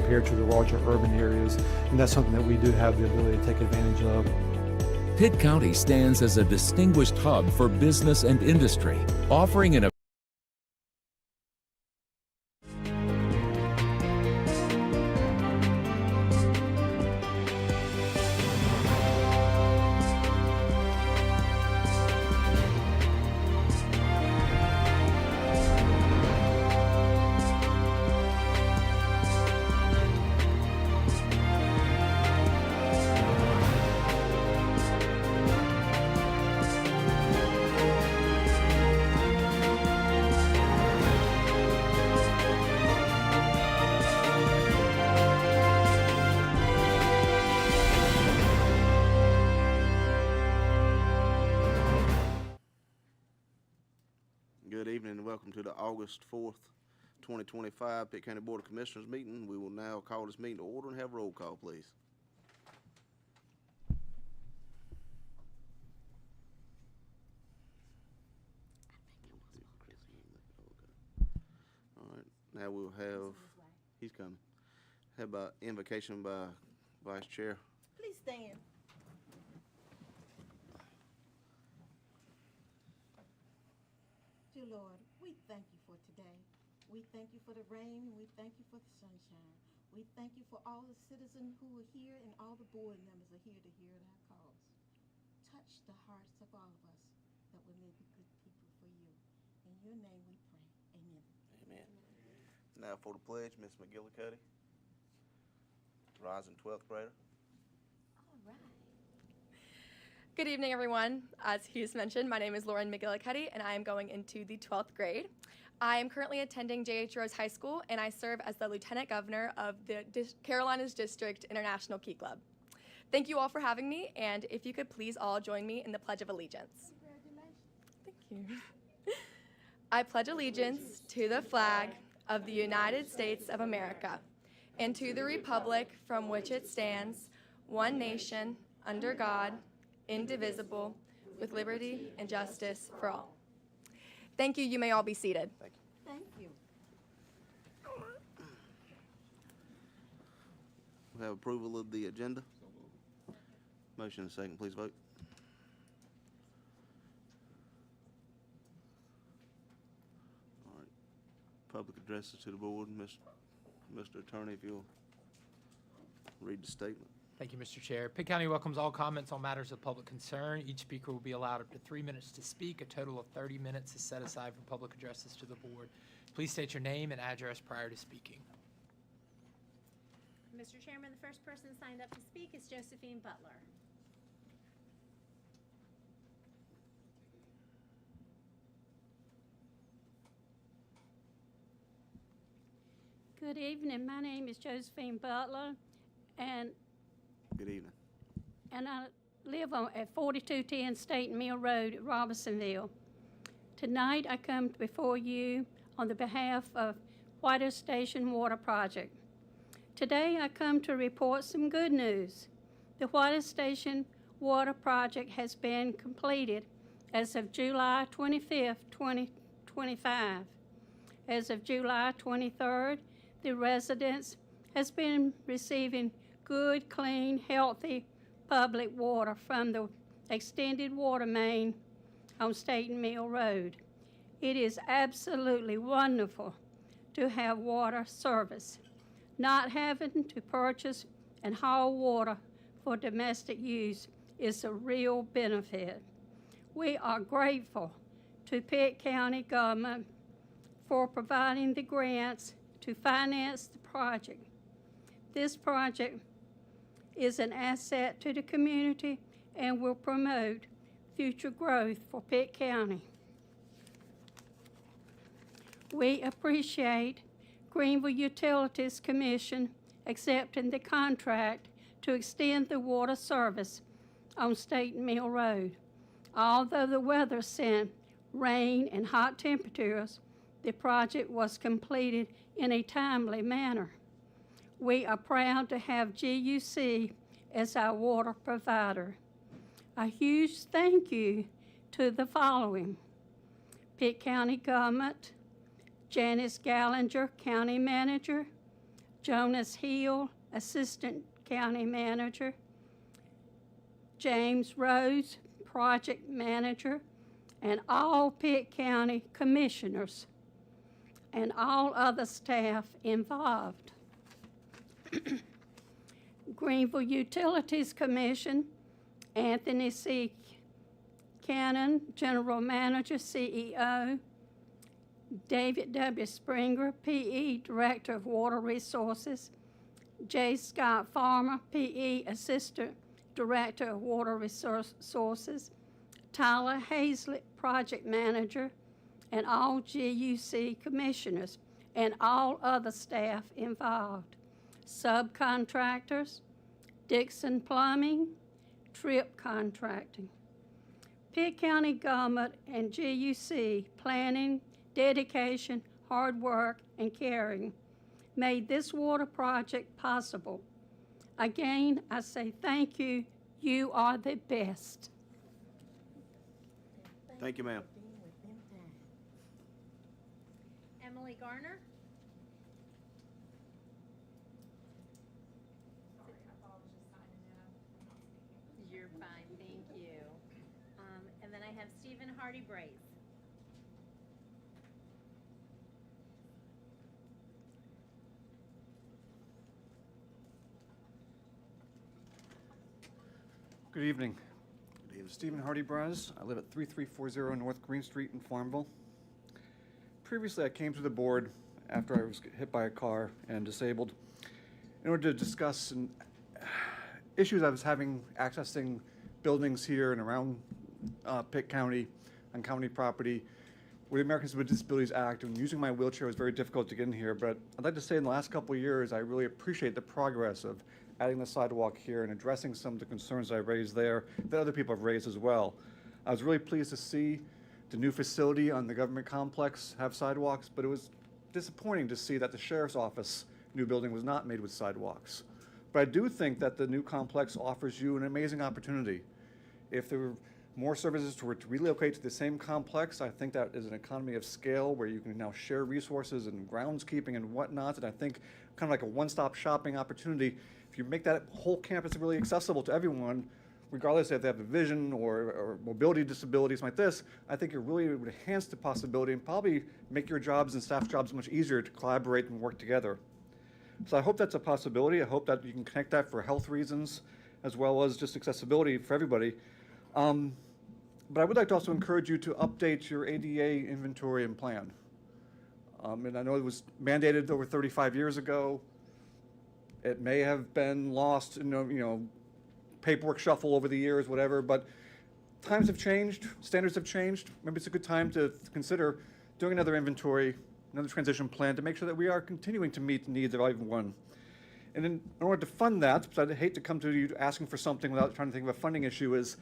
compared to the larger urban areas, and that's something that we do have the ability to take advantage of. Pitt County stands as a distinguished hub for business and industry, offering an Good evening and welcome to the August 4th, 2025 Pitt County Board of Commissioners meeting. We will now call this meeting to order and have roll call, please. All right, now we'll have, he's coming. Have an invocation by Vice Chair. Please stand. Dear Lord, we thank you for today. We thank you for the rain, and we thank you for the sunshine. We thank you for all the citizens who are here, and all the board members are here to hear our calls. Touch the hearts of all of us that we may be good people for you. In your name we pray. Amen. Amen. Now for the pledge, Ms. McGillicuddy, rising 12th grader. All right. Good evening, everyone. As Hughes mentioned, my name is Lauren McGillicuddy, and I am going into the 12th grade. I am currently attending J.H. Rose High School, and I serve as the Lieutenant Governor of the Carolinas District International Key Club. Thank you all for having me, and if you could please all join me in the Pledge of Allegiance. Thank you. I pledge allegiance to the flag of the United States of America and to the republic from which it stands, one nation, under God, indivisible, with liberty and justice for all. Thank you. You may all be seated. Thank you. Thank you. We have approval of the agenda. Motion and second, please vote. All right. Public addresses to the board. Mr. Attorney, if you'll read the statement. Thank you, Mr. Chair. Pitt County welcomes all comments on matters of public concern. Each speaker will be allowed up to 3 minutes to speak. A total of 30 minutes is set aside for public addresses to the board. Please state your name and address prior to speaking. Mr. Chairman, the first person signed up to speak is Josephine Butler. Good evening. My name is Josephine Butler, and Good evening. I live at 4210 State Mill Road at Robinsonville. Tonight I come before you on the behalf of White Station Water Project. Today I come to report some good news. The White Station Water Project has been completed as of July 25th, 2025. As of July 23rd, the residents has been receiving good, clean, healthy public water from the extended water main on State Mill Road. It is absolutely wonderful to have water service. Not having to purchase and haul water for domestic use is a real benefit. We are grateful to Pitt County government for providing the grants to finance the project. This project is an asset to the community and will promote future growth for Pitt County. We appreciate Greenville Utilities Commission accepting the contract to extend the water service on State Mill Road. Although the weather sent rain and hot temperatures, the project was completed in a timely manner. We are proud to have GUC as our water provider. A huge thank you to the following: Pitt County Government, Janice Gallinger, County Manager, Jonas Hill, Assistant County Manager, James Rose, Project Manager, and all Pitt County Commissioners, and all other staff involved. Greenville Utilities Commission, Anthony C. Cannon, General Manager, CEO, David W. Springer, PE, Director of Water Resources, J. Scott Farmer, PE, Assistant Director of Water Resources, Tyler Hazlett, Project Manager, and all GUC commissioners, and all other staff involved. Subcontractors, Dixon Plumbing, Trip Contracting. Pitt County Government and GUC planning, dedication, hard work, and caring made this water project possible. Again, I say thank you. You are the best. Thank you, ma'am. Emily Garner. You're fine, thank you. And then I have Stephen Hardy Brace. Good evening. Good evening. Stephen Hardy Braz. I live at 3340 North Green Street in Farmville. Previously, I came to the board after I was hit by a car and disabled in order to discuss issues I was having accessing buildings here and around Pitt County on county property with the Americans with Disabilities Act, and using my wheelchair was very difficult to get in here. But I'd like to say in the last couple of years, I really appreciate the progress of adding the sidewalk here and addressing some of the concerns I raised there that other people have raised as well. I was really pleased to see the new facility on the government complex have sidewalks, but it was disappointing to see that the sheriff's office new building was not made with sidewalks. But I do think that the new complex offers you an amazing opportunity. If there were more services were to relocate to the same complex, I think that is an economy of scale where you can now share resources and groundskeeping and whatnot, and I think kind of like a one-stop shopping opportunity. If you make that whole campus really accessible to everyone, regardless if they have a vision or mobility disabilities like this, I think it really would enhance the possibility and probably make your jobs and staff jobs much easier to collaborate and work together. So I hope that's a possibility. I hope that you can connect that for health reasons as well as just accessibility for everybody. But I would like to also encourage you to update your ADA inventory and plan. And I know it was mandated over 35 years ago. It may have been lost in paperwork shuffle over the years, whatever, but times have changed, standards have changed. Maybe it's a good time to consider doing another inventory, another transition plan to make sure that we are continuing to meet the needs of everyone. And in order to fund that, because I'd hate to come to you asking for something without trying to think of a funding issue, is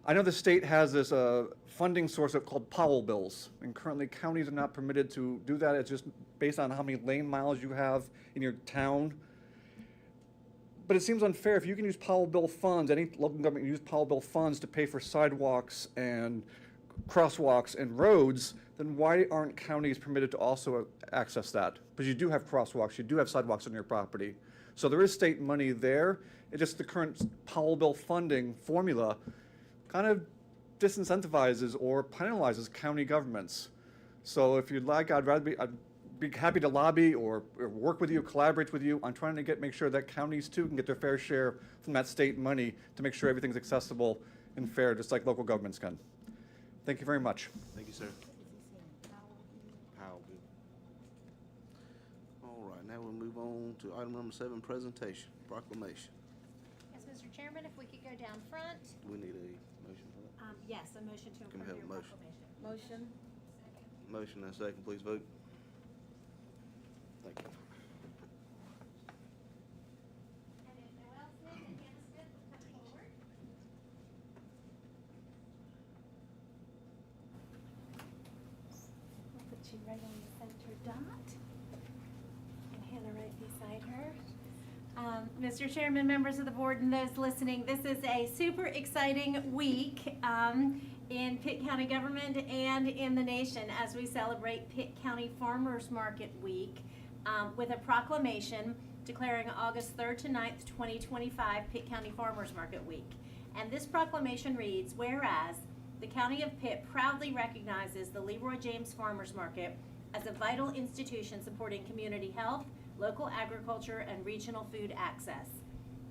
I know the state has this funding source called Powell bills, and currently counties are not permitted to do that. It's just based on how many lane miles you have in your town. But it seems unfair if you can use Powell bill funds, any local government can use Powell bill funds to pay for sidewalks and crosswalks and roads, then why aren't counties permitted to also access that? Because you do have crosswalks, you do have sidewalks on your property. So there is state money there. It's just the current Powell bill funding formula kind of disincentivizes or penalizes county governments. So if you'd like, I'd be happy to lobby or work with you, collaborate with you on trying to make sure that counties too can get their fair share from that state money to make sure everything's accessible and fair, just like local governments can. Thank you very much. Thank you, sir. Powell bill. All right, now we'll move on to item number 7, presentation, proclamation. Yes, Mr. Chairman, if we could go down front. We need a motion for that. Yes, a motion to Can we approve have your a motion? proclamation. Motion. Motion and a second, please vote. Thank you. And if Noel Smith and Hannah Smith will come forward. We'll put you right on the center dot. And Hannah right beside her. Mr. Chairman, members of the board, and those listening, this is a super exciting week in Pitt County government and in the nation as we celebrate Pitt County Farmers Market Week with a proclamation declaring August 3rd to 9th, 2025 Pitt County Farmers Market Week. And this proclamation reads, whereas the County of Pitt proudly recognizes the Leroy James Farmers Market as a vital institution supporting community health, local agriculture, and regional food access.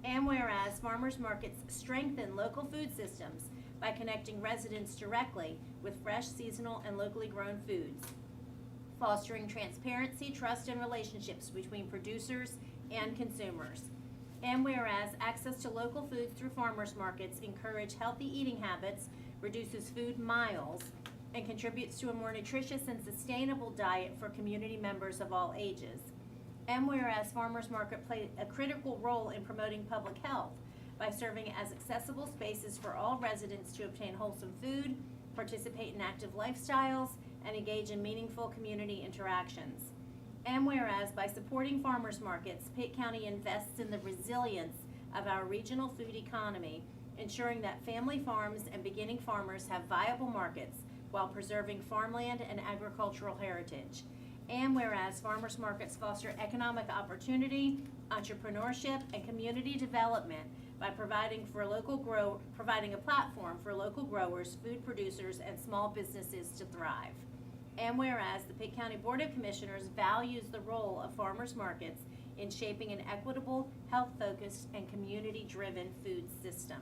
And whereas farmers markets strengthen local food systems by connecting residents directly with fresh, seasonal, and locally grown foods, fostering transparency, trust, and relationships between producers and consumers. And whereas access to local foods through farmers markets encourage healthy eating habits, reduces food miles, and contributes to a more nutritious and sustainable diet for community members of all ages. And whereas farmers market play a critical role in promoting public health by serving as accessible spaces for all residents to obtain wholesome food, participate in active lifestyles, and engage in meaningful community interactions. And whereas by supporting farmers markets, Pitt County invests in the resilience of our regional food economy, ensuring that family farms and beginning farmers have viable markets while preserving farmland and agricultural heritage. And whereas farmers markets foster economic opportunity, entrepreneurship, and community development by providing a platform for local growers, food producers, and small businesses to thrive. And whereas the Pitt County Board of Commissioners values the role of farmers markets in shaping an equitable, health-focused, and community-driven food system.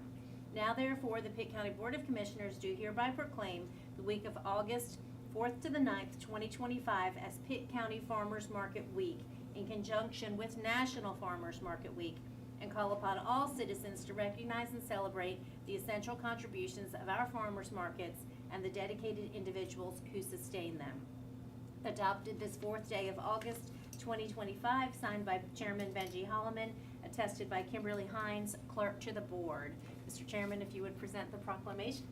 Now therefore, the Pitt County Board of Commissioners do hereby proclaim the week of August 4th to the 9th, 2025 as Pitt County Farmers Market Week in conjunction with National Farmers Market Week, and call upon all citizens to recognize and celebrate the essential contributions of our farmers markets and the dedicated individuals who sustain them. Adopted this 4th day of August 2025, signed by Chairman Benji Holloman, attested by Kimberly Hines, Clerk to the Board. Mr. Chairman, if you would present the proclamation.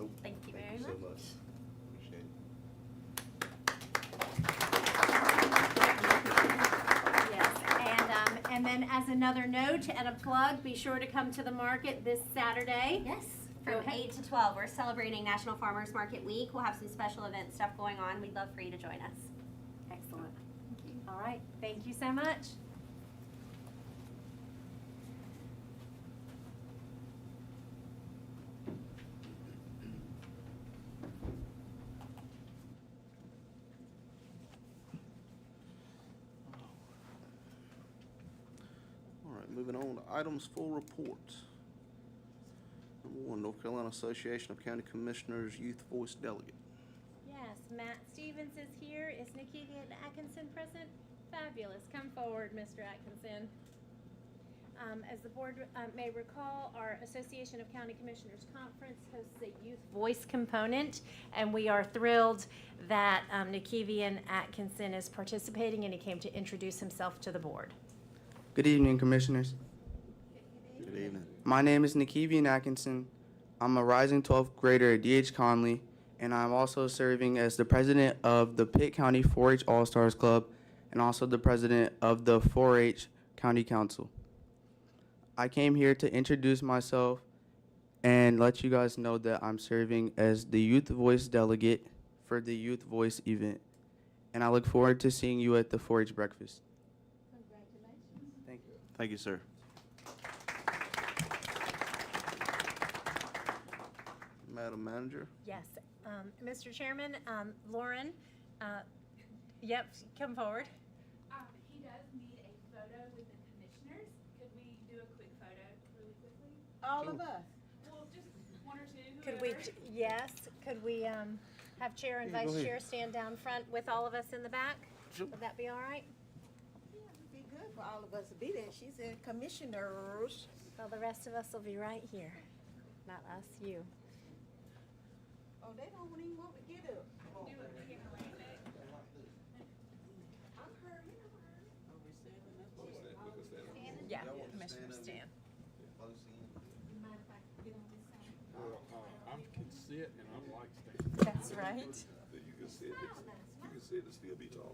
Oh, Thank you very so much. Appreciate it. Yes, and then as another note and a plug, be sure to come to the market this Saturday. Yes, Go from ahead. 8 to 12. We're celebrating National Farmers Market Week. We'll have some special event stuff going on. We'd love for you to join us. Excellent. All right, thank you so much. All right, moving on to items for report. Number one, North Carolina Association of County Commissioners Youth Voice Delegate. Yes, Matt Stevens is here. Is Nikita Atkinson present? Fabulous. Come forward, Mr. Atkinson. As the board may recall, our Association of County Commissioners Conference hosts a youth voice component, and we are thrilled that Nikivian Atkinson is participating, and he came to introduce himself to the board. Good evening, Commissioners. Good evening. My name is Nikivian Atkinson. I'm a rising 12th grader at D.H. Conley, and I'm also serving as the president of the Pitt County 4-H All-Stars Club and also the president of the 4-H County Council. I came here to introduce myself and let you guys know that I'm serving as the Youth Voice Delegate for the Youth Voice event, and I look forward to seeing you at the 4-H breakfast. Congratulations. Thank you. Thank you, sir. Madam Manager. Yes, Mr. Chairman, Lauren, yep, come forward. He does need a photo with the commissioners. Could we do a quick photo really quickly? All of us. Well, just one or two, Could we, whoever. yes, could we have chair and Yeah, go vice ahead. chair stand down front with all of us in the back? Sure. Would that be all right? Yeah, it'd be good for all of us to be there. She said commissioners. Well, the rest of us will be right here. Not us, you. Oh, they don't even want to get up. Do it with your right leg. I'm her, you know her. Yeah, Commissioner Stan. Mind if I get on this side? I can sit and I like standing. That's right. You can sit, you can sit and still be tall.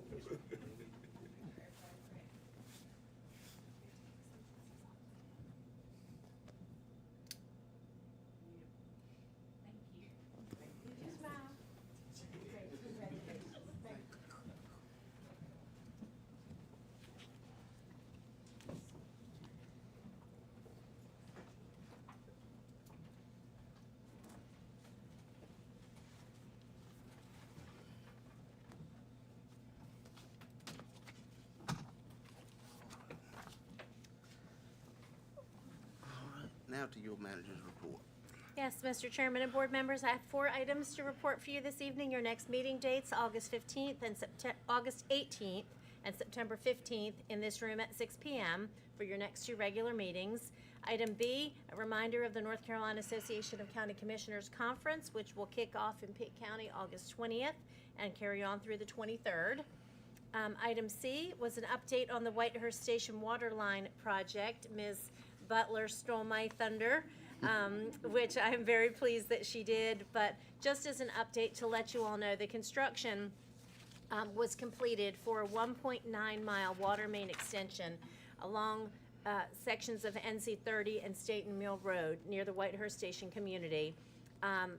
now to your manager's report. Yes, Mr. Chairman and board members, I have 4 items to report for you this evening. Your next meeting dates, August 15th and August 18th and September 15th in this room at 6 p.m. for your next 2 regular meetings. Item B, a reminder of the North Carolina Association of County Commissioners Conference, which will kick off in Pitt County August 20th and carry on through the 23rd. Item C was an update on the Whitehurst Station water line project. Ms. Butler stole my thunder. Which I'm very pleased that she did, but just as an update to let you all know, the construction was completed for a 1.9-mile water main extension along sections of NC 30 and Staten Mill Road near the Whitehurst Station community.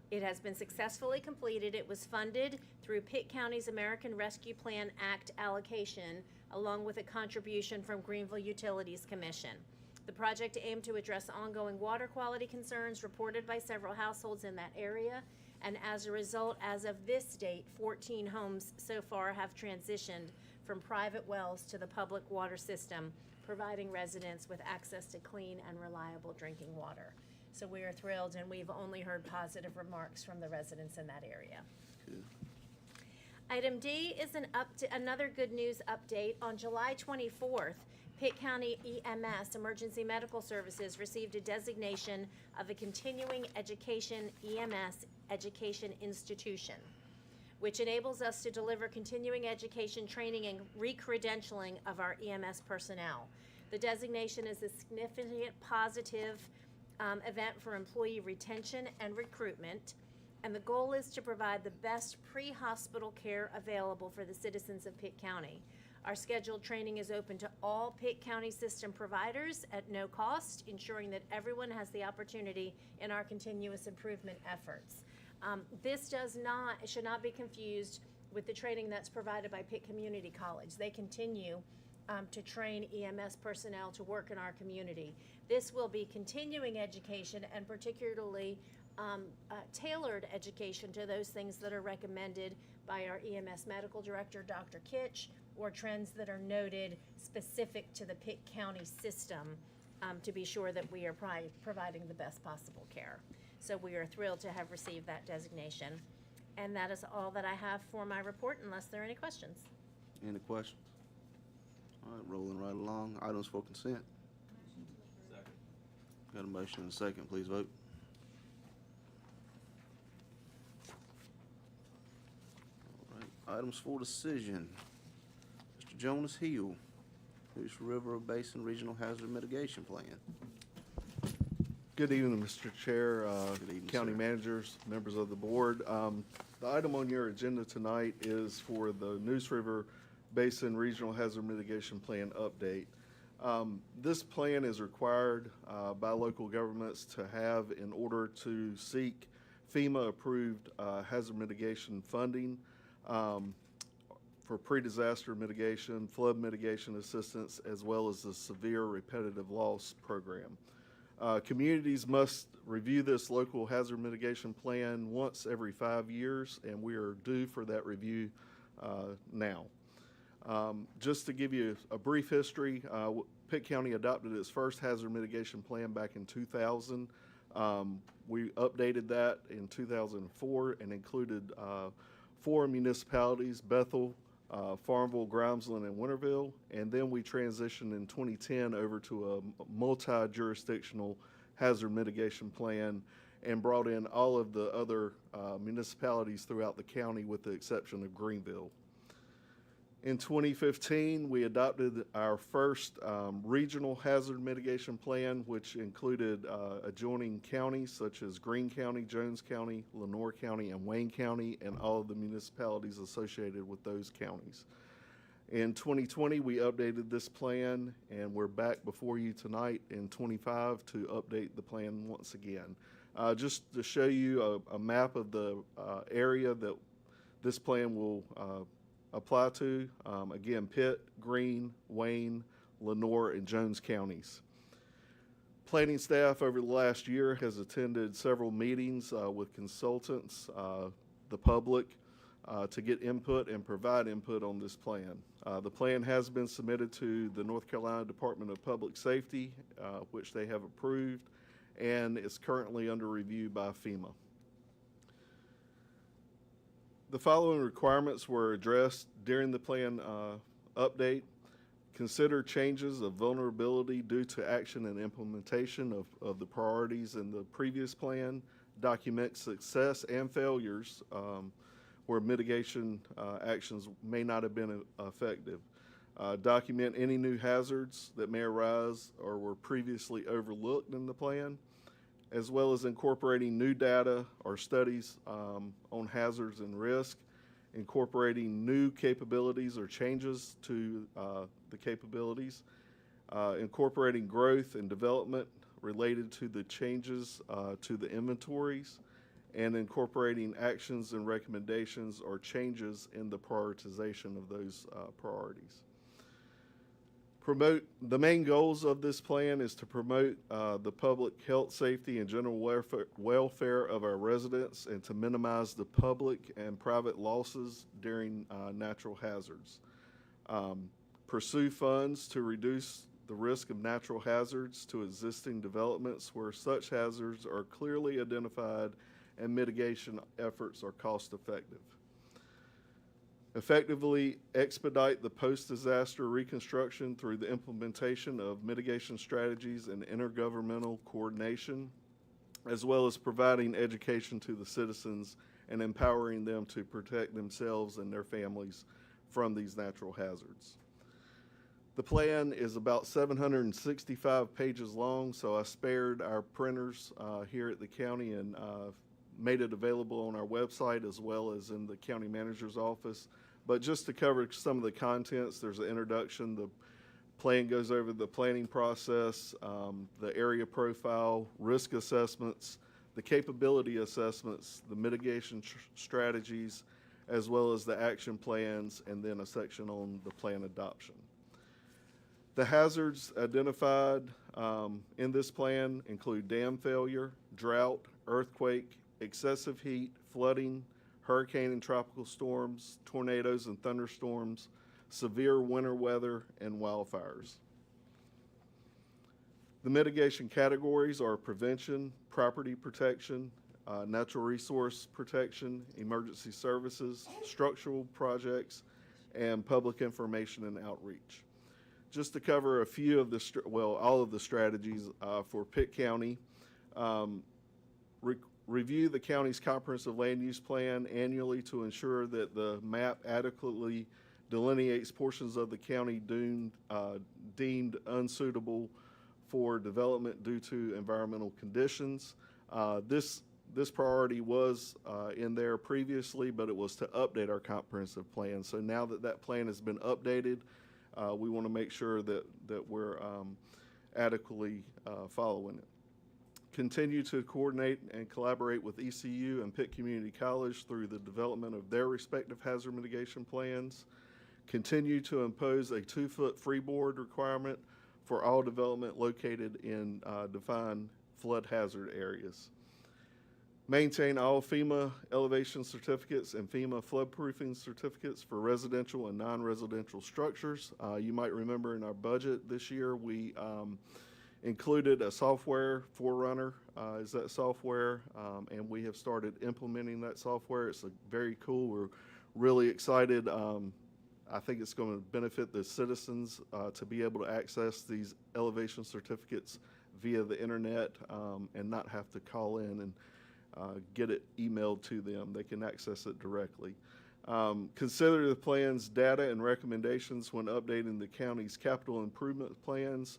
It has been successfully completed. It was funded through Pitt County's American Rescue Plan Act allocation, along with a contribution from Greenville Utilities Commission. The project aimed to address ongoing water quality concerns reported by several households in that area, and as a result, as of this date, 14 homes so far have transitioned from private wells to the public water system, providing residents with access to clean and reliable drinking water. So we are thrilled, and we've only heard positive remarks from the residents in that area. Good. Item D is another good news update. On July 24th, Pitt County EMS, Emergency Medical Services, received a designation of a continuing education EMS education institution, which enables us to deliver continuing education training and re-credentialing of our EMS personnel. The designation is a significant positive event for employee retention and recruitment, and the goal is to provide the best pre-hospital care available for the citizens of Pitt County. Our scheduled training is open to all Pitt County system providers at no cost, ensuring that everyone has the opportunity in our continuous improvement efforts. This should not be confused with the training that's provided by Pitt Community College. They continue to train EMS personnel to work in our community. This will be continuing education and particularly tailored education to those things that are recommended by our EMS medical director, Dr. Kitch, or trends that are noted specific to the Pitt County system to be sure that we are providing the best possible care. So we are thrilled to have received that designation. And that is all that I have for my report, unless there are any questions. Any questions? All right, rolling right along. Items for consent. Second. Got a motion and a second. Please vote. All right, items for decision. Mr. Jonas Hill, Hoosier River Basin Regional Hazard Mitigation Plan. Good evening, Mr. Chair, Good evening, county sir. managers, members of the board. The item on your agenda tonight is for the Neuse River Basin Regional Hazard Mitigation Plan update. This plan is required by local governments to have in order to seek FEMA-approved hazard mitigation funding for pre-disaster mitigation, flood mitigation assistance, as well as the severe repetitive loss program. Communities must review this local hazard mitigation plan once every 5 years, and we are due for that review now. Just to give you a brief history, Pitt County adopted its first hazard mitigation plan back in 2000. We updated that in 2004 and included 4 municipalities: Bethel, Farmville, Grimesland, and Winterville, and then we transitioned in 2010 over to a multi-jurisdictional hazard mitigation plan and brought in all of the other municipalities throughout the county with the exception of Greenville. In 2015, we adopted our first regional hazard mitigation plan, which included adjoining counties such as Greene County, Jones County, Lenoir County, and Wayne County, and all of the municipalities associated with those counties. In 2020, we updated this plan, and we're back before you tonight in 25 to update the plan once again. Just to show you a map of the area that this plan will apply to, again, Pitt, Greene, Wayne, Lenoir, and Jones counties. Planning staff over the last year has attended several meetings with consultants, the public, to get input and provide input on this plan. The plan has been submitted to the North Carolina Department of Public Safety, which they have approved, and is currently under review by FEMA. The following requirements were addressed during the plan update. Consider changes of vulnerability due to action and implementation of the priorities in the previous plan. Document success and failures where mitigation actions may not have been effective. Document any new hazards that may arise or were previously overlooked in the plan, as well as incorporating new data or studies on hazards and risk, incorporating new capabilities or changes to the capabilities, incorporating growth and development related to the changes to the inventories, and incorporating actions and recommendations or changes in the prioritization of those priorities. The main goals of this plan is to promote the public health, safety, and general welfare of our residents and to minimize the public and private losses during natural hazards. Pursue funds to reduce the risk of natural hazards to existing developments where such hazards are clearly identified and mitigation efforts are cost effective. Effectively expedite the post-disaster reconstruction through the implementation of mitigation strategies and intergovernmental coordination, as well as providing education to the citizens and empowering them to protect themselves and their families from these natural hazards. The plan is about 765 pages long, so I spared our printers here at the county and made it available on our website as well as in the county manager's office. But just to cover some of the contents, there's an introduction. The plan goes over the planning process, the area profile, risk assessments, the capability assessments, the mitigation strategies, as well as the action plans, and then a section on the plan adoption. The hazards identified in this plan include dam failure, drought, earthquake, excessive heat, flooding, hurricane and tropical storms, tornadoes and thunderstorms, severe winter weather, and wildfires. The mitigation categories are prevention, property protection, natural resource protection, emergency services, structural projects, and public information and outreach. Just to cover a few of the, all of the strategies for Pitt County, review the county's comprehensive land use plan annually to ensure that the map adequately delineates portions of the county deemed unsuitable for development due to environmental conditions. This priority was in there previously, but it was to update our comprehensive plan. So now that that plan has been updated, we want to make sure that we're adequately following it. Continue to coordinate and collaborate with ECU and Pitt Community College through the development of their respective hazard mitigation plans. Continue to impose a 2-foot freeboard requirement for all development located in defined flood hazard areas. Maintain all FEMA elevation certificates and FEMA floodproofing certificates for residential and non-residential structures. You might remember in our budget this year, we included a software, Forerunner is that software, and we have started implementing that software. It's very cool. We're really excited. I think it's going to benefit the citizens to be able to access these elevation certificates via the internet and not have to call in and get it emailed to them. They can access it directly. Consider the plan's data and recommendations when updating the county's capital improvement plans.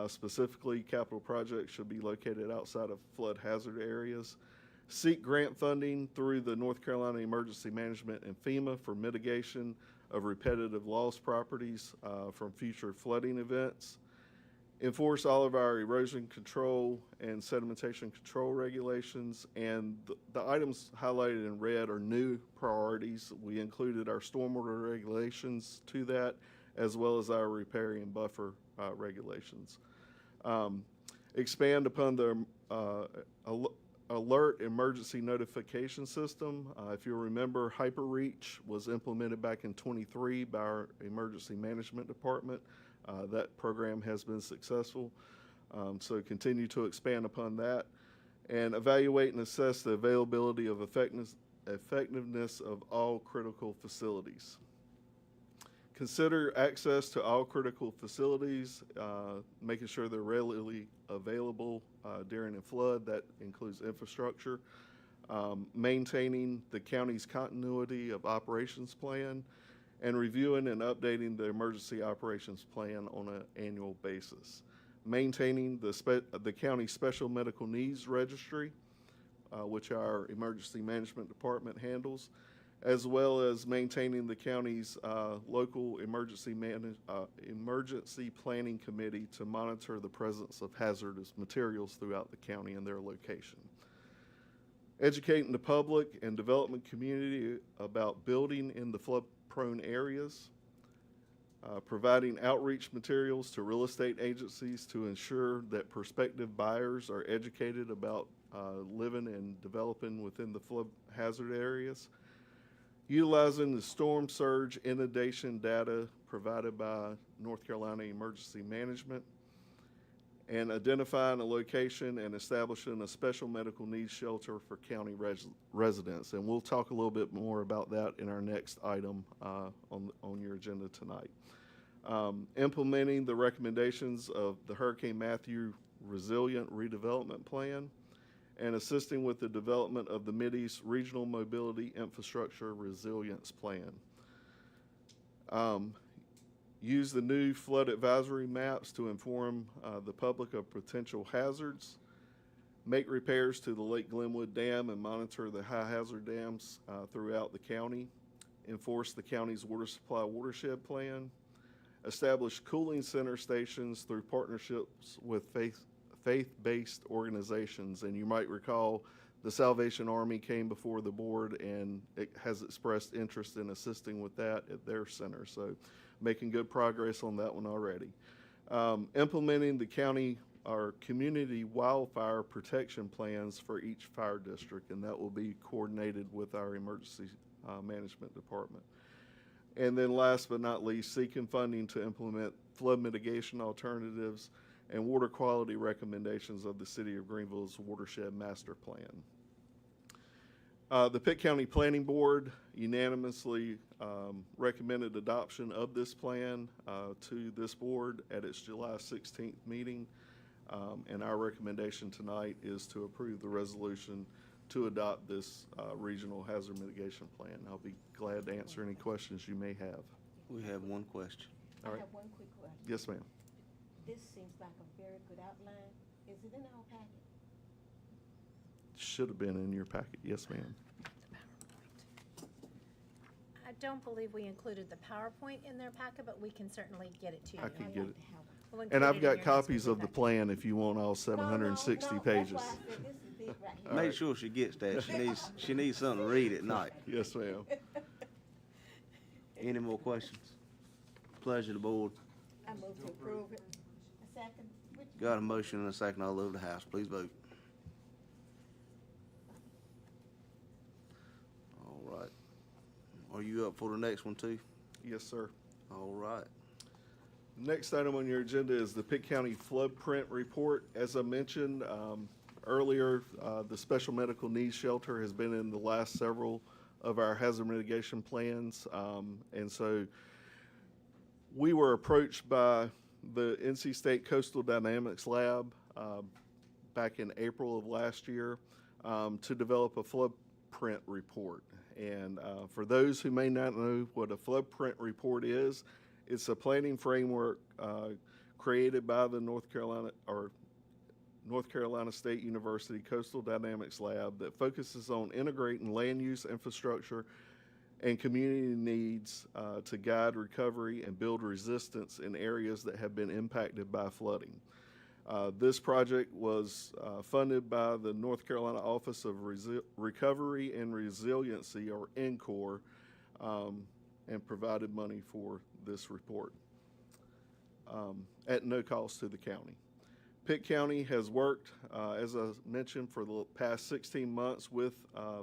Specifically, capital projects should be located outside of flood hazard areas. Seek grant funding through the North Carolina Emergency Management and FEMA for mitigation of repetitive loss properties from future flooding events. Enforce all of our erosion control and sedimentation control regulations, and the items highlighted in red are new priorities. We included our stormwater regulations to that, as well as our riparian buffer regulations. Expand upon the alert emergency notification system. If you remember, HyperReach was implemented back in 23 by our emergency management department. That program has been successful. So continue to expand upon that and evaluate and assess the availability of effectiveness of all critical facilities. Consider access to all critical facilities, making sure they're readily available during a flood. That includes infrastructure. Maintaining the county's continuity of operations plan, and reviewing and updating the emergency operations plan on an annual basis. Maintaining the county's special medical needs registry, which our emergency management department handles, as well as maintaining the county's local emergency planning committee to monitor the presence of hazardous materials throughout the county and their location. Educating the public and development community about building in the flood-prone areas. Providing outreach materials to real estate agencies to ensure that prospective buyers are educated about living and developing within the flood hazard areas. Utilizing the storm surge inundation data provided by North Carolina Emergency Management, and identifying a location and establishing a special medical needs shelter for county residents. And we'll talk a little bit more about that in our next item on your agenda tonight. Implementing the recommendations of the Hurricane Matthew Resilient Redevelopment Plan, and assisting with the development of the Mideast Regional Mobility Infrastructure Resilience Plan. Use the new flood advisory maps to inform the public of potential hazards. Make repairs to the Lake Glenwood Dam and monitor the high hazard dams throughout the county. Enforce the county's water supply watershed plan. Establish cooling center stations through partnerships with faith-based organizations. And you might recall the Salvation Army came before the board and it has expressed interest in assisting with that at their center. So making good progress on that one already. Implementing the county or community wildfire protection plans for each fire district, and that will be coordinated with our emergency management department. And then last but not least, seeking funding to implement flood mitigation alternatives and water quality recommendations of the City of Greenville's Watershed Master Plan. The Pitt County Planning Board unanimously recommended adoption of this plan to this board at its July 16th meeting. And our recommendation tonight is to approve the resolution to adopt this regional hazard mitigation plan. I'll be glad to answer any questions you may have. We have one question. All right. I have one quick question. Yes, ma'am. This seems like a very good outline. Is it in our packet? Should have been in your packet. Yes, ma'am. I don't believe we included the PowerPoint in their packet, but we can certainly get it to you. I can get it. We'll And include I've it in got your copies history of the packet. plan if you want all 760 pages. That's why I said this is big right here. Make sure she gets that. She needs something to read at night. Yes, ma'am. Any more questions? Pleasure to the board. I move to approve it. A second. Got a motion and a second all over the house. Please vote. All right. Are you up for the next one too? Yes, sir. All right. Next item on your agenda is the Pitt County Flood Print Report. As I mentioned earlier, the Special Medical Needs Shelter has been in the last several of our hazard mitigation plans. And so we were approached by the NC State Coastal Dynamics Lab back in April of last year to develop a flood print report. And for those who may not know what a flood print report is, it's a planning framework created by the North Carolina State University Coastal Dynamics Lab that focuses on integrating land use infrastructure and community needs to guide recovery and build resistance in areas that have been impacted by flooding. This project was funded by the North Carolina Office of Recovery and Resiliency, or NCORE, and provided money for this report at no cost to the county. Pitt County has worked, as I mentioned, for the past 16 months with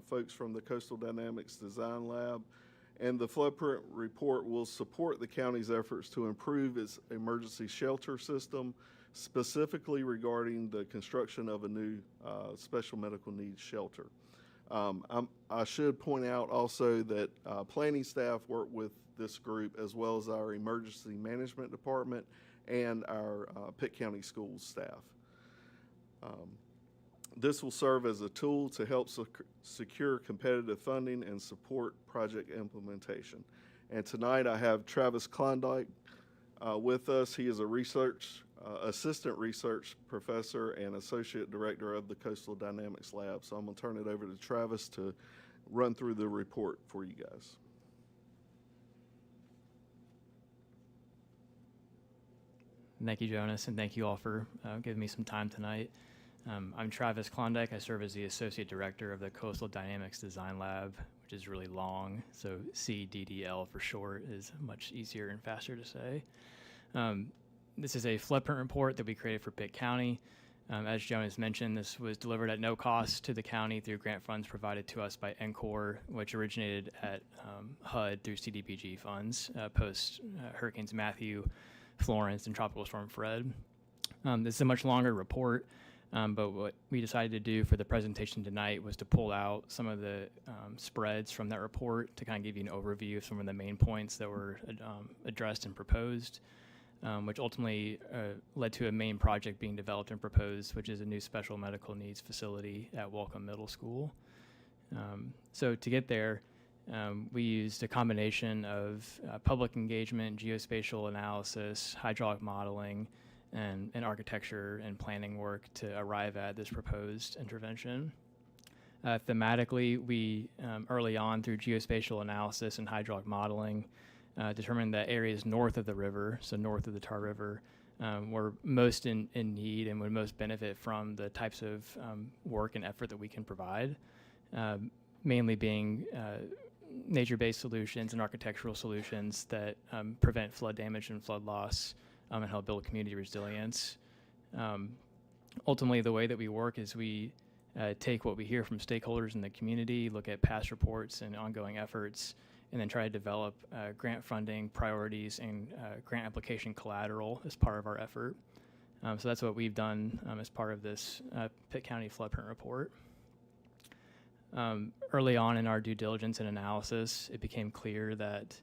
folks from the Coastal Dynamics Design Lab and the floodprint report will support the county's efforts to improve its emergency shelter system, specifically regarding the construction of a new special medical needs shelter. I should point out also that planning staff work with this group as well as our emergency management department and our Pitt County Schools staff. This will serve as a tool to help secure competitive funding and support project implementation. And tonight I have Travis Klondike with us. He is a assistant research professor and associate director of the Coastal Dynamics Lab. So I'm going to turn it over to Travis to run through the report for you guys. Thank you, Jonas, and thank you all for giving me some time tonight. I'm Travis Klondike. I serve as the Associate Director of the Coastal Dynamics Design Lab, which is really long, so CDDL for short is much easier and faster to say. This is a floodprint report that we created for Pitt County. As Jonas mentioned, this was delivered at no cost to the county through grant funds provided to us by NCORE, which originated at HUD through CDBG funds post Hurricanes Matthew, Florence, and Tropical Storm Fred. This is a much longer report, but what we decided to do for the presentation tonight was to pull out some of the spreads from that report to kind of give you an overview of some of the main points that were addressed and proposed, which ultimately led to a main project being developed and proposed, which is a new special medical needs facility at Welcome Middle School. So to get there, we used a combination of public engagement, geospatial analysis, hydraulic modeling, and architecture and planning work to arrive at this proposed intervention. Thematically, we early on through geospatial analysis and hydraulic modeling determined that areas north of the river, so north of the Tar River, were most in need and would most benefit from the types of work and effort that we can provide, mainly being nature-based solutions and architectural solutions that prevent flood damage and flood loss and help build community resilience. Ultimately, the way that we work is we take what we hear from stakeholders in the community, look at past reports and ongoing efforts, and then try to develop grant funding priorities and grant application collateral as part of our effort. So that's what we've done as part of this Pitt County floodprint report. Early on in our due diligence and analysis, it became clear that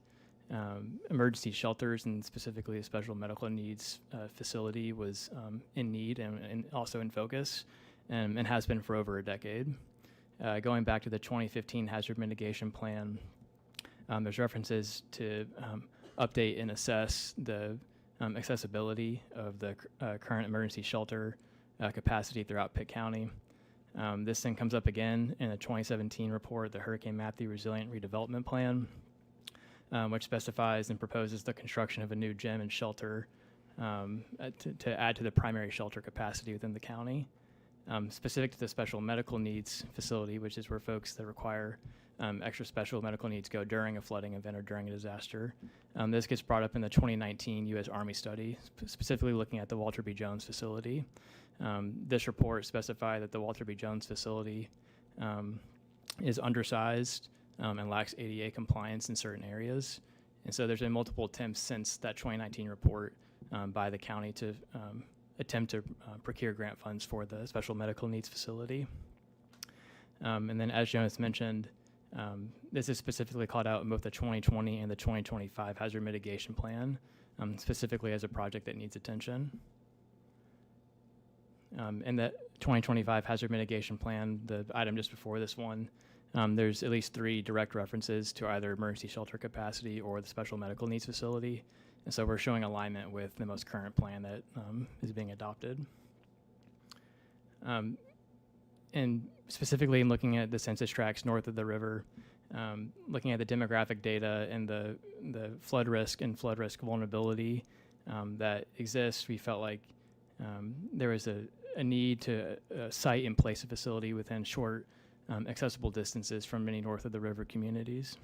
emergency shelters and specifically a special medical needs facility was in need and also in focus and has been for over a decade. Going back to the 2015 Hazard Mitigation Plan, there's references to update and assess the accessibility of the current emergency shelter capacity throughout Pitt County. This then comes up again in a 2017 report, the Hurricane Matthew Resilient Redevelopment Plan, which specifies and proposes the construction of a new gym and shelter to add to the primary shelter capacity within the county. Specific to the special medical needs facility, which is where folks that require extra special medical needs go during a flooding event or during a disaster. This gets brought up in the 2019 U.S. Army study, specifically looking at the Walter B. Jones facility. This report specified that the Walter B. Jones facility is undersized and lacks ADA compliance in certain areas. And so there's been multiple attempts since that 2019 report by the county to attempt to procure grant funds for the special medical needs facility. And then as Jonas mentioned, this is specifically called out in both the 2020 and the 2025 Hazard Mitigation Plan, specifically as a project that needs attention. In the 2025 Hazard Mitigation Plan, the item just before this one, there's at least 3 direct references to either emergency shelter capacity or the special medical needs facility. And so we're showing alignment with the most current plan that is being adopted. And specifically in looking at the census tracts north of the river, looking at the demographic data and the flood risk and flood risk vulnerability that exists, we felt like there was a need to site and place a facility within short, accessible distances from many north of the river communities.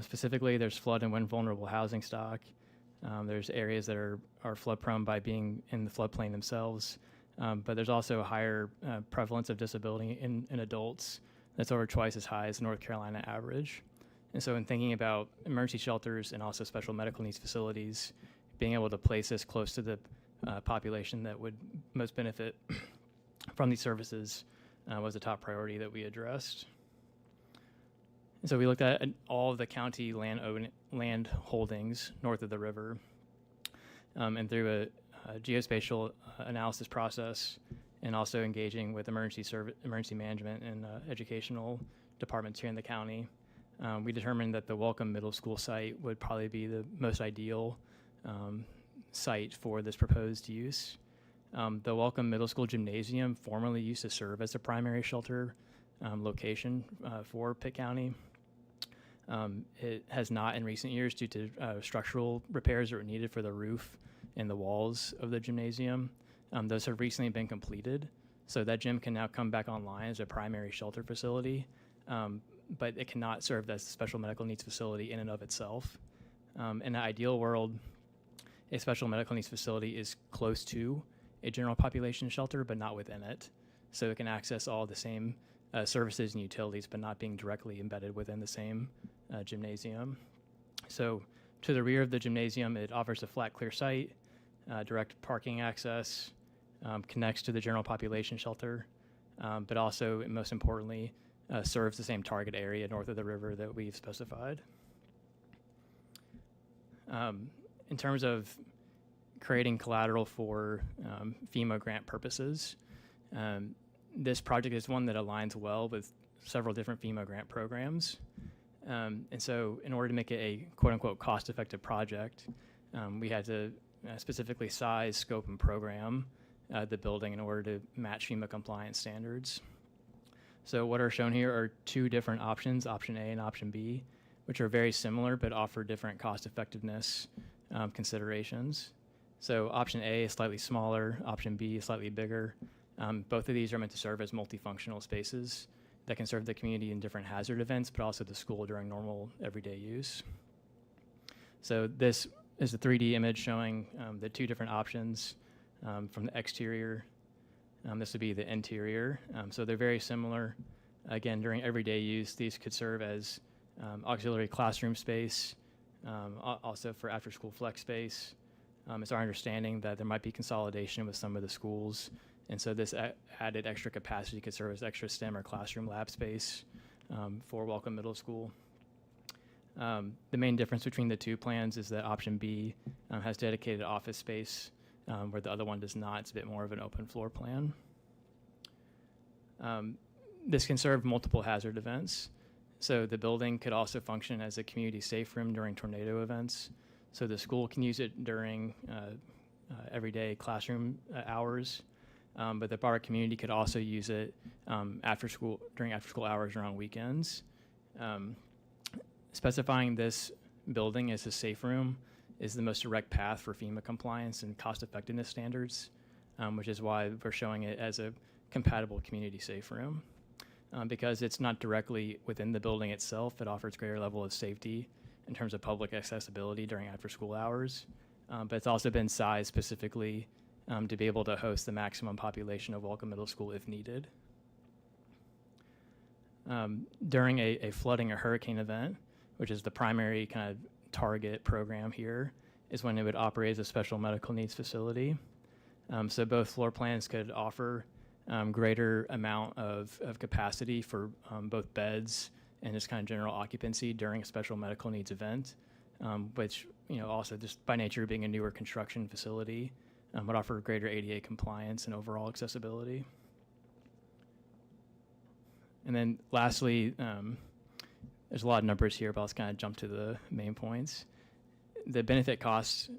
Specifically, there's flood and wind vulnerable housing stock. There's areas that are flood prone by being in the floodplain themselves, but there's also a higher prevalence of disability in adults that's over twice as high as the North Carolina average. And so in thinking about emergency shelters and also special medical needs facilities, being able to place this close to the population that would most benefit from these services was a top priority that we addressed. And so we looked at all of the county land holdings north of the river, and through a geospatial analysis process, and also engaging with emergency management and educational departments here in the county, we determined that the Welcome Middle School site would probably be the most ideal site for this proposed use. The Welcome Middle School gymnasium formerly used to serve as a primary shelter location for Pitt County. It has not in recent years due to structural repairs that were needed for the roof and the walls of the gymnasium. Those have recently been completed, so that gym can now come back online as a primary shelter facility, but it cannot serve as a special medical needs facility in and of itself. In an ideal world, a special medical needs facility is close to a general population shelter, but not within it, so it can access all the same services and utilities, but not being directly embedded within the same gymnasium. So to the rear of the gymnasium, it offers a flat, clear site, direct parking access, connects to the general population shelter, but also, and most importantly, serves the same target area north of the river that we've specified. In terms of creating collateral for FEMA grant purposes, this project is one that aligns well with several different FEMA grant programs. And so in order to make it a quote-unquote cost-effective project, we had to specifically size, scope, and program the building in order to match FEMA compliance standards. So what are shown here are two different options, option A and option B, which are very similar but offer different cost-effectiveness considerations. So option A is slightly smaller, option B is slightly bigger. Both of these are meant to serve as multifunctional spaces that can serve the community in different hazard events, but also the school during normal everyday use. So this is a 3D image showing the two different options from the exterior. This would be the interior. So they're very similar. Again, during everyday use, these could serve as auxiliary classroom space, also for after-school flex space. It's our understanding that there might be consolidation with some of the schools, and so this added extra capacity could serve as extra STEM or classroom lab space for Welcome Middle School. The main difference between the two plans is that option B has dedicated office space, where the other one does not. It's a bit more of an open floor plan. This can serve multiple hazard events. So the building could also function as a community safe room during tornado events. So the school can use it during everyday classroom hours, but the broader community could also use it during after-school hours or on weekends. Specifying this building as a safe room is the most direct path for FEMA compliance and cost-effectiveness standards, which is why we're showing it as a compatible community safe room. Because it's not directly within the building itself, it offers greater level of safety in terms of public accessibility during after-school hours, but it's also been sized specifically to be able to host the maximum population of Welcome Middle School if needed. During a flooding or hurricane event, which is the primary kind of target program here, is when it would operate as a special medical needs facility. So both floor plans could offer greater amount of capacity for both beds and just kind of general occupancy during a special medical needs event, which, also just by nature of being a newer construction facility, would offer greater ADA compliance and overall accessibility. And then lastly, there's a lot of numbers here, but I'll just kind of jump to the main points. The benefit cost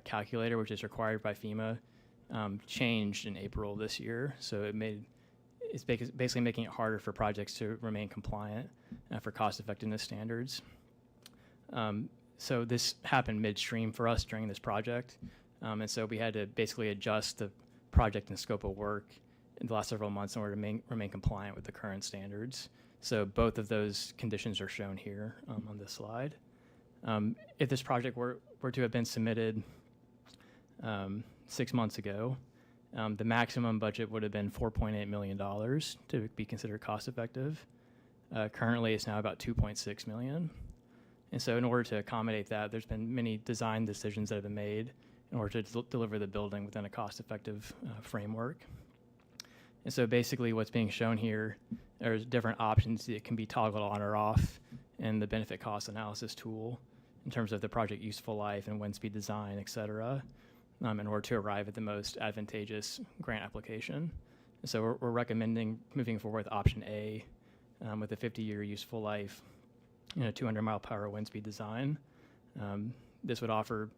calculator, which is required by FEMA, changed in April this year, so it's basically making it harder for projects to remain compliant for cost-effectiveness standards. So this happened midstream for us during this project, and so we had to basically adjust the project and scope of work in the last several months in order to remain compliant with the current standards. So both of those conditions are shown here on this slide. If this project were to have been submitted 6 months ago, the maximum budget would have been $4.8 million to be considered cost effective. Currently, it's now about $2.6 million. And so in order to accommodate that, there's been many design decisions that have been made in order to deliver the building within a cost-effective framework. And so basically what's being shown here are different options that can be toggled on or off in the benefit cost analysis tool in terms of the project useful life and wind speed design, et cetera, in order to arrive at the most advantageous grant application. And so we're recommending moving forward with option A with a 50-year useful life, 200-mile-per-hour wind speed design. This would offer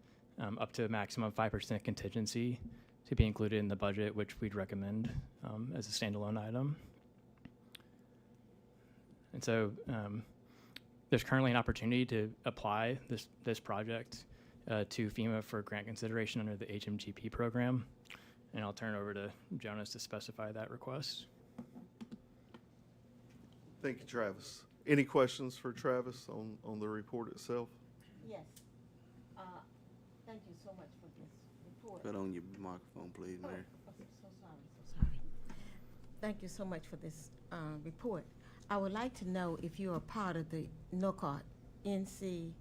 up to a maximum 5% contingency to be included in the budget, which we'd recommend as a standalone item. And so there's currently an opportunity to apply this project to FEMA for grant consideration under the HMGP program. And I'll turn it over to Jonas to specify that request. Thank you, Travis. Any questions for Travis on the report itself? Yes. Thank you so much for this report. Put on your microphone, please, Mayor. So sorry. Thank you so much for this report. I would like to know if you're a part of the NORCOR, NCORR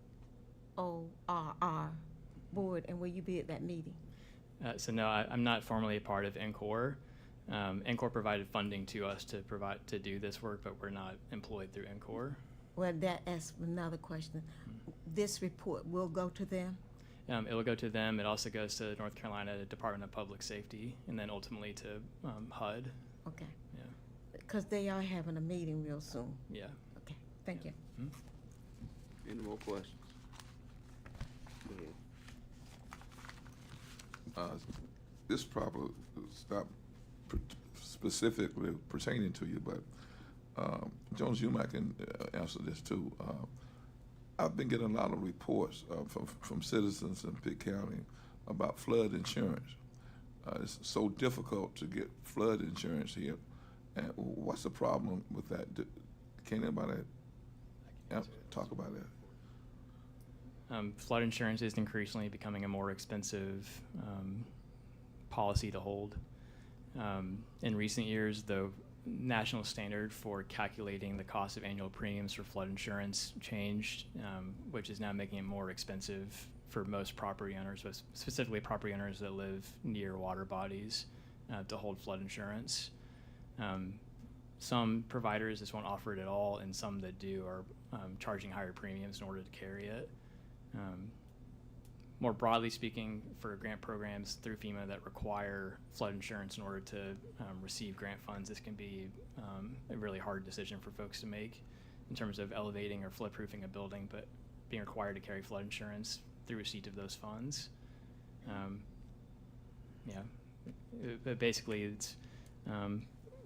board, and will you be at that meeting? So no, I'm not formally a part of NCOR. NCOR provided funding to us to do this work, but we're not employed through NCOR. Well, that asks another question. This report will go to them? It will go to them. It also goes to North Carolina Department of Public Safety, and then ultimately to HUD. Okay. Yeah. Because they are having a meeting real soon. Yeah. Okay, thank you. Any more questions? Go ahead. This probably is not specifically pertaining to you, but Jones, you might can answer this too. I've been getting a lot of reports from citizens in Pitt County about flood insurance. It's so difficult to get flood insurance here. And what's the problem with that? Can anybody talk about that? Flood insurance is increasingly becoming a more expensive policy to hold. In recent years, the national standard for calculating the cost of annual premiums for flood insurance changed, which is now making it more expensive for most property owners, but specifically property owners that live near water bodies, to hold flood insurance. Some providers just won't offer it at all, and some that do are charging higher premiums in order to carry it. More broadly speaking, for grant programs through FEMA that require flood insurance in order to receive grant funds, this can be a really hard decision for folks to make in terms of elevating or flood-proofing a building, but being required to carry flood insurance through receipt of those funds. But basically, it's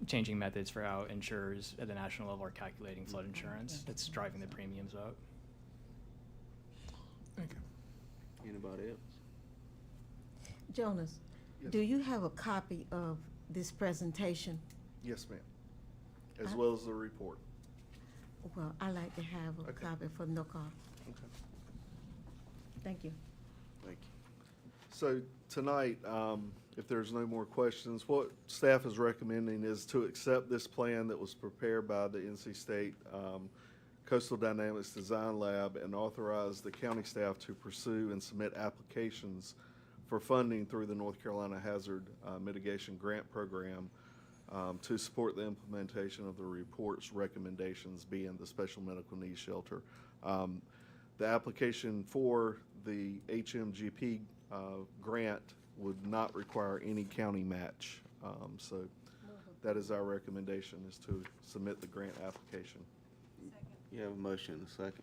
changing methods for how insurers at the national level are calculating flood insurance that's driving the premiums up. Thank you. Anybody else? Jonas, Yes. do you have a copy of this presentation? Yes, ma'am. As well as the report. Well, I like to have a Okay. copy for NORCOR. Okay. Thank you. Thank you. So tonight, if there's no more questions, what staff is recommending is to accept this plan that was prepared by the NC State Coastal Dynamics Design Lab and authorize the county staff to pursue and submit applications for funding through the North Carolina Hazard Mitigation Grant Program to support the implementation of the report's recommendations, being the special medical needs shelter. The application for the HMGP grant would not require any county match. So that is our recommendation, is to submit the grant application. You have a motion and a second.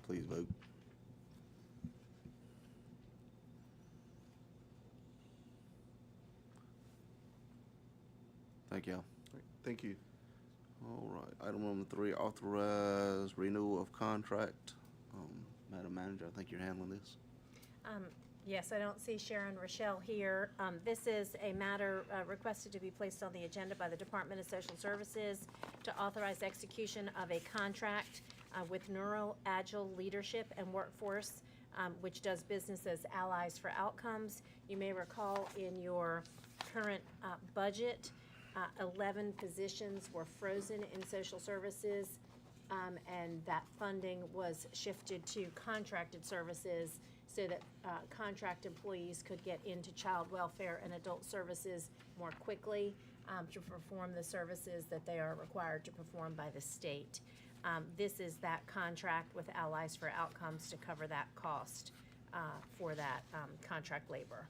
Please vote. Thank y'all. Thank you. All right, item number 3, authorize renewal of contract. Madam Manager, I think you're handling this. Yes, I don't see Sharon Rochelle here. This is a matter requested to be placed on the agenda by the Department of Social Services to authorize execution of a contract with Neuro Agile Leadership and Workforce, which does business as Allies for Outcomes. You may recall in your current budget, 11 positions were frozen in social services and that funding was shifted to contracted services so that contract employees could get into child welfare and adult services more quickly to perform the services that they are required to perform by the state. This is that contract with Allies for Outcomes to cover that cost for that contract labor.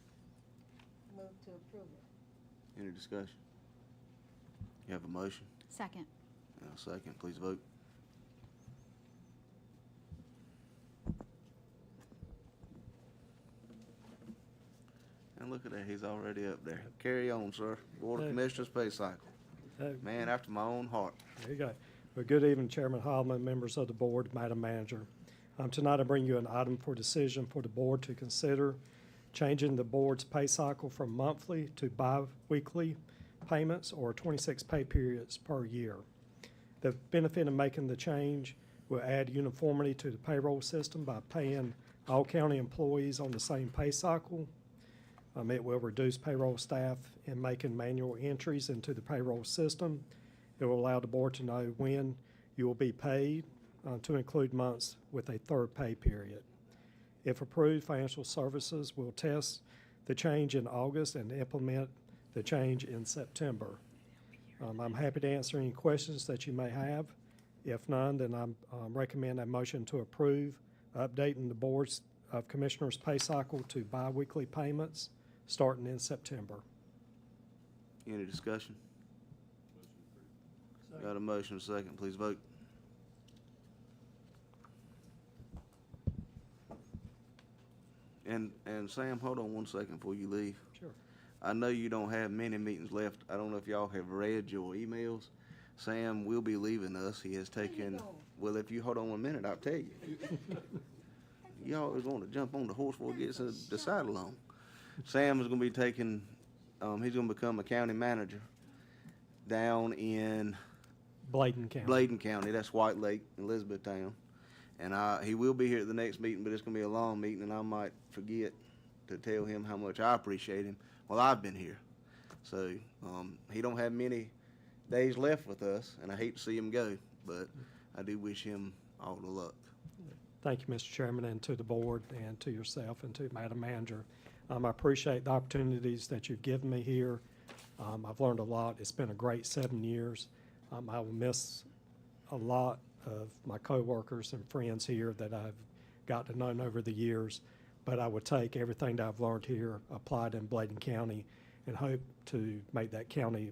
Move to approve it. Any discussion? You have a motion? Second. And a second. Please vote. And look at that, he's already up there. Carry on, sir. Board of Hey. Commissioners pay cycle. Hey. Man after my own heart. There you go. Well, good evening, Chairman Holloman, members of the board, Madam Manager. Tonight I bring you an item for decision for the board to consider changing the board's pay cycle from monthly to bi-weekly payments or 26 pay periods per year. The benefit of making the change will add uniformity to the payroll system by paying all county employees on the same pay cycle. It will reduce payroll staff in making manual entries into the payroll system. It will allow the board to know when you will be paid to include months with a third pay period. If approved, Financial Services will test the change in August and implement the change in September. I'm happy to answer any questions that you may have. If none, then I recommend a motion to approve updating the Board's of Commissioners' pay cycle to bi-weekly payments starting in September. Any discussion? Got a motion, second. Please vote. And Sam, hold on one second before you leave. Sure. I know you don't have many meetings left. I don't know if y'all have read your emails. Sam will be leaving us. He has taken, well, if you hold on 1 minute, I'll tell you. You always want to jump on the horse before it gets the saddle on. Sam is going to be taking, he's going to become a county manager down in Bladen County. Bladen County. That's White Lake, Elizabethtown. And he will be here at the next meeting, but it's going to be a long meeting, and I might forget to tell him how much I appreciate him while I've been here. So he don't have many days left with us, and I hate to see him go, but I do wish him all the luck. Thank you, Mr. Chairman, and to the board, and to yourself, and to Madam Manager. I appreciate the opportunities that you've given me here. I've learned a lot. It's been a great 7 years. I will miss a lot of my coworkers and friends here that I've got to know over the years, but I would take everything that I've learned here, applied in Bladen County, and hope to make that county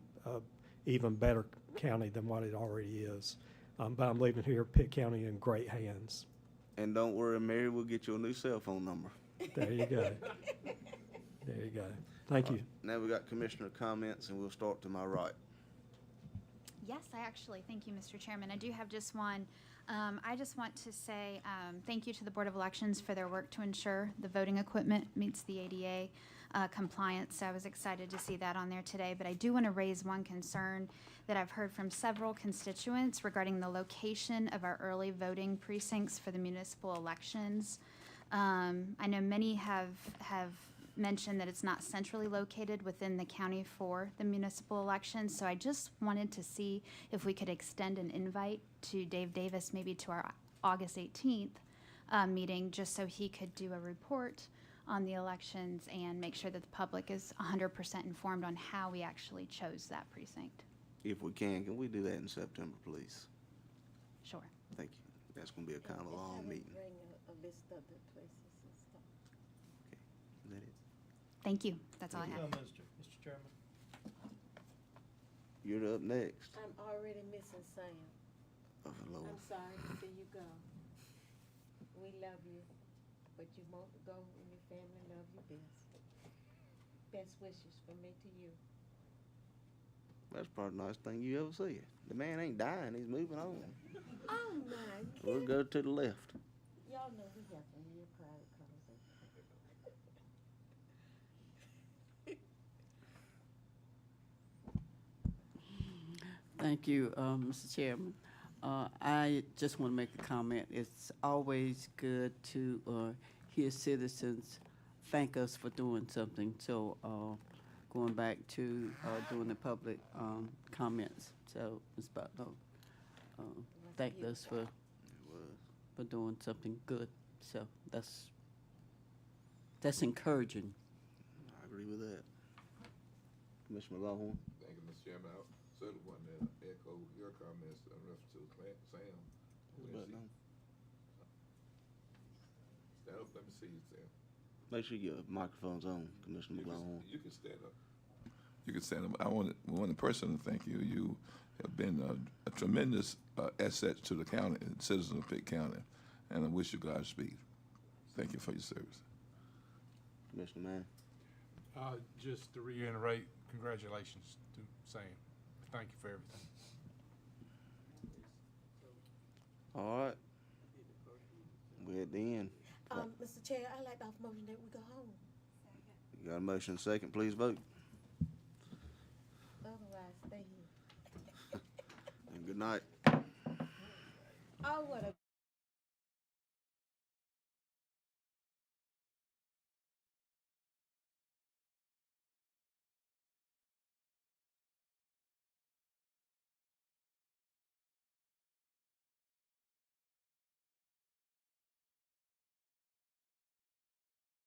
even better county than what it already is. But I'm leaving here Pitt County in great hands. And don't worry, Mary, we'll get you a new cell phone number. There you go. There you go. Thank you. Now we got commissioner comments, and we'll start to my right. Yes, thank you, Mr. Chairman. I do have just one. I just want to say thank you to the Board of Elections for their work to ensure the voting equipment meets the ADA compliance. I was excited to see that on there today, but I do want to raise one concern that I've heard from several constituents regarding the location of our early voting precincts for the municipal elections. I know many have mentioned that it's not centrally located within the county for the municipal elections. So I just wanted to see if we could extend an invite to Dave Davis, maybe to our August 18th meeting, just so he could do a report on the elections and make sure that the public is 100% informed on how we actually chose that precinct. If we can we do that in September, please? Sure. Thank you. That's going to be a kind of long meeting. Bring a list of the places and stuff. Is that it? Thank you. That's all I have. Mr. Chairman. You're up next. I'm already missing Sam. Oh, Lord. I'm sorry to see you go. We love you, but you won't go and your family love you best. Best wishes from me to you. That's probably the nicest thing you ever see. The man ain't dying. He's moving on. Oh, my God. We'll go to the left. Y'all know we have some real private conversations. Thank you, Mr. Chairman. I just want to make a comment. It's always good to hear citizens thank us for doing something. So going back to doing the public comments. So, Ms. Butler, thanked us for doing something good. So that's encouraging. I agree with that. Commissioner McLaughlin? Thank you, Mr. Chairman. I certainly want to echo your comments in reference to Sam. Stand up, let me see you, Sam. Make sure your microphone's on, Commissioner McLaughlin. You can stand up. You can stand up. I want to personally thank you. You have been a tremendous asset to the county, citizens of Pitt County, and I wish you Godspeed. Thank you for your service. Commissioner Mann? Just to reiterate, congratulations to Sam. Thank you for everything. All right. We're at the end. Mr. Chair, I'd like to offer motion that we go home. You got a motion second, please vote. Otherwise, stay here. And good night. Oh, what a